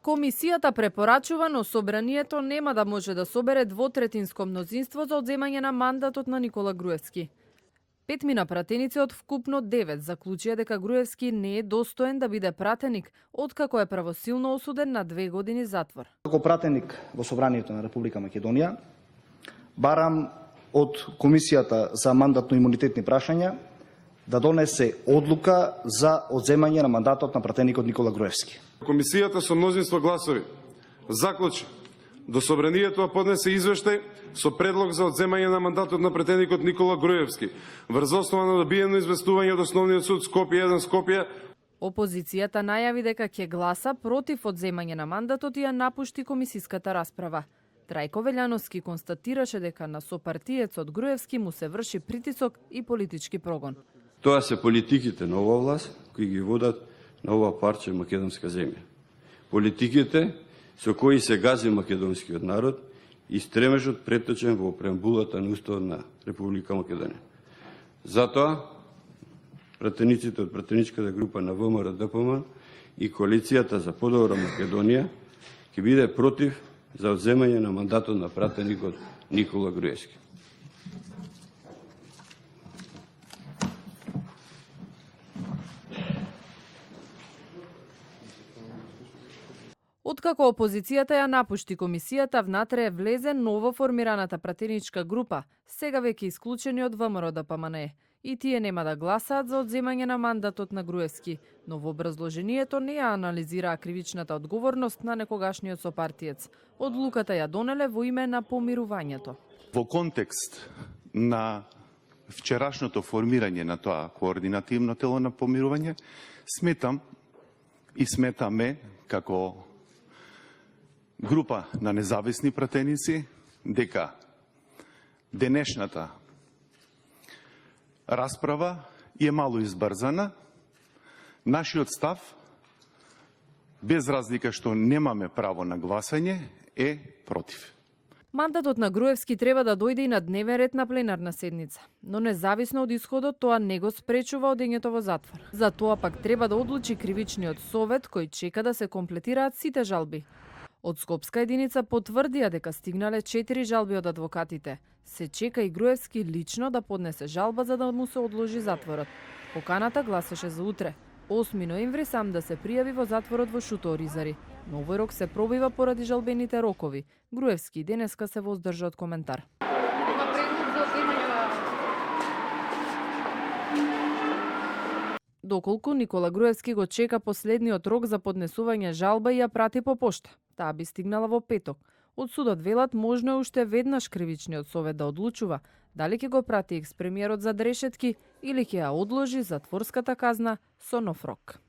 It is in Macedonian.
Комисијата препорачува, но собранието нема да може да собере двотретинско мнозинство за одземање на мандатот на Никола Груевски. Петмина пратеници од вкупно 9 заклучија дека Груевски не е достоен да биде пратеник, откако е правосилно осуден на 2 години затвор. Како пратеник во Собранието на Република Македонија, барам од Комисијата за мандатно-имунитетни прашања да донесе одлука за одземање на мандатот на пратеникот Никола Груевски. Комисијата со мнозинство гласови заклучи до Собранието да поднесе извештај со предлог за одземање на мандатот на пратеникот Никола Груевски врз основа на добиено известување од Основниот суд Скопје 1 Скопје. Опозицијата најави дека ќе гласа против одземање на мандатот и ја напушти комисиската расправа. Трајко Велјановски констатираше дека на сопартиецот Груевски му се врши притисок и политички прогон. Тоа се политиките на оваа власт кои ги водат на ова парче македонска земја. Политиките со кои се гази македонскиот народ и стремежот преточен во преамбулата на Уставот на Република Македонија. Затоа, пратениците од пратеничката група на ВМРО-ДПМ и Коалицијата за подобра Македонија ќе биде против за одземање на мандатот на пратеникот Никола Груевски. Откако опозицијата ја напушти комисијата, внатре е влезе ново формираната пратеничка група, сега веќе исклучени од ВМРО-ДПМНЕ. И тие нема да гласаат за одземање на мандатот на Груевски, но во образложението не ја анализираа кривичната одговорност на некогашниот сопартиец. Одлуката ја донеле во име на помирувањето. Во контекст на вчерашното формирање на тоа координативно тело на помирување, сметам и сметаме како група на независни пратеници дека денешната расправа е мало избрзана. Нашиот став, без разлика што немаме право на гласање, е против. Мандатот на Груевски треба да дојде и на дневен ред на пленарна седница, но независно од исходот тоа не го спречува одењето во затвор. За тоа пак треба да одлучи кривичниот совет кој чека да се комплетираат сите жалби. Од Скопска единица потврдија дека стигнале 4 жалби од адвокатите. Се чека и Груевски лично да поднесе жалба за да му се одложи затворот. Поканата гласеше за утре, 8 ноември, сам да се пријави во затворот во Шуто Оризари. Но овој рок се пробива поради жалбените рокови. Груевски денеска се воздржа од коментар. Доколку Никола Груевски го чека последниот рок за поднесување жалба и ја прати по пошта. Таа би стигнала во петок. Од судот велат можно е уште веднаш кривичниот совет да одлучува дали ќе го прати екс-премиерот за решетки или ќе ја одложи затворската казна со нов рок.